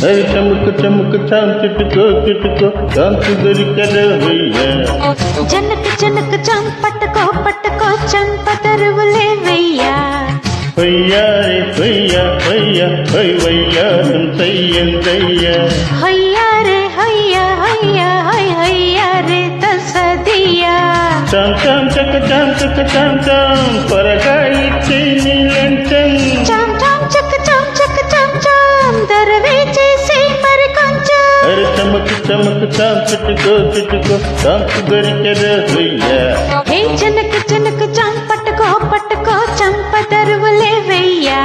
అరే చముకు చముకు చాం చుట్టుకో చుట్టుకో చాంపు దొరికరా వెయ్య జనక జనక చాం పట్టుకో పట్టుకో చంప తరువులే వెయ్యా హొయ్యారే హొయ్య హొయ్య హొయ్ వయ్యారం సయ్యందయ్య హయ్యారే హయ్య హయ్య హయ్ హయ్యారే తసదియా చాం చాం చక చాం చక చాం చాం త్వరగా ఇచ్చే నీలంచం చాం చాం చక చాం చక చాం చాం దరవే చేసి మరి కొంచెం అరే చమకు చమకు చాం చుట్టుకో చుట్టుకో చాంపు దొరికరా వెయ్య హే జనక జనక చాం పట్టుకో పట్టుకో చంప తరువులే వెయ్యా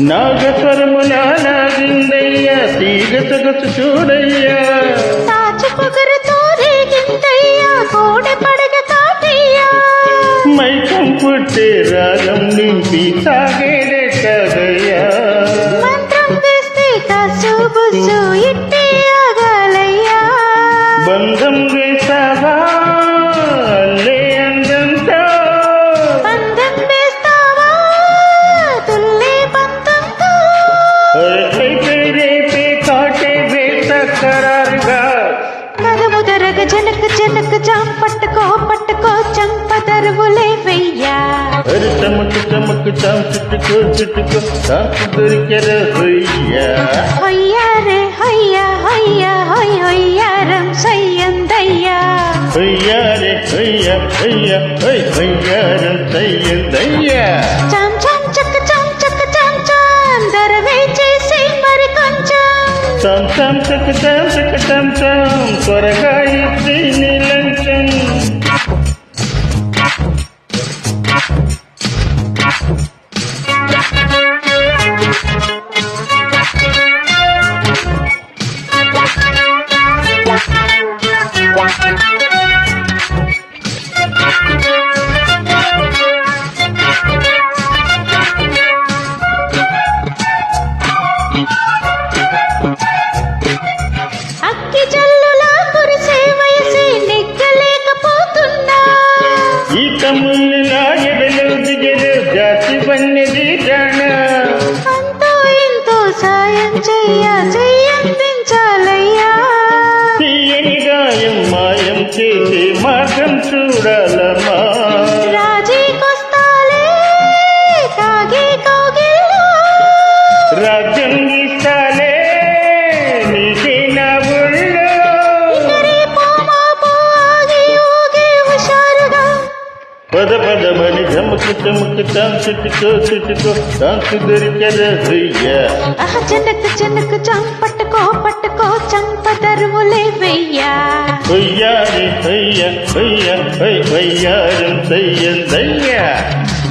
నాగస్వరములా నాగిందయ్యా తీగ సొగసు చూడయ్యా తాచు పొగరుతో రేగిందయ్యా కోడె పడగ కాటయ్యా మైకం పుట్టే రాగం నింపి సాగేదే సాగయ్యా మంత్రం వేస్తే కసు బుసు ఇట్టి ఆగాలయ్యా బంధం వేసావా అల్లే అందంతో బంధం వేస్తావా తుల్లి బంధంతో రేపే రేపే కాటే వేస ఖరారుగా కదము దరగ జనక జనక జాం పట్టుకో పట్టుకో చంప తరువులే వెయ్యా అరే చమకు చమకు చాం చుట్టుకో చుట్టుకో చాంపు దొరికెరా హొయ్యా హయ్యారే హయ్య హయ్య హొయ్ హొయ్యారం సయ్యందయ్యా హొయ్యారే హొయ్య హొయ్య హొయ్ హొయ్యారం సయ్యందయ్యా చాం చాం చక చాం చక చాం చాం దరవే చేసి మరి కొంచెం చాం చాం చక చాం చక చాం చాం త్వరగా ఇచ్చి నీలంచం అక్కి జల్లులా కురిసే వయసే నెగ్గలేకపోతున్నా ఈ కమ్మునిలా ఎడలు దిగలు జాతి వన్నది జాణ అంతో ఇంతో సాయం చెయ్యందించాలయ్యా తీయని గాయం మాయం చేసే మార్గం చూడాలమ్మా రాజీకొస్తాలే కాగి కౌగిల్లో రాజ్యం గీస్తాలే నీకే నా ఊళ్ళో ఇకరి పోమాపో ఆగి ఊగి హుషారుగా పద పదమని చమకు చమకు చాం చుట్టుకో చుట్టుకో చాంపు దొరికెరా హొయ్యా జనక జనక చాం పట్టుకో పట్టుకో చంప తరువులే వెయ్యా హొయ్యారే హొయ్య హొయ్య హొయ్ హొయ్యారం సయ్యందయ్యా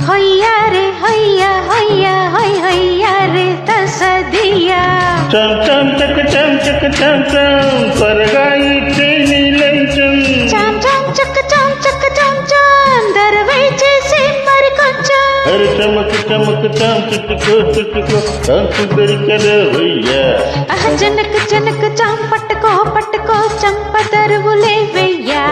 హొయ్యారే హయ్య హయ్య హొయ్ హయ్యారే తసదియా చాం చాం చక చాం చక చాం చాం త్వరగా ఇచ్చే నీలంచం చాం చాం చక చాం చక చాం చాం దరవై చేసి మరి కొంచెం అరే చమకు చమకు చాం చుట్టుకో చుట్టుకో చాంపు దొరికెరా హొయ్యా జనక జనక చాం పట్టుకో పట్టుకో చంప తరువులే వెయ్యా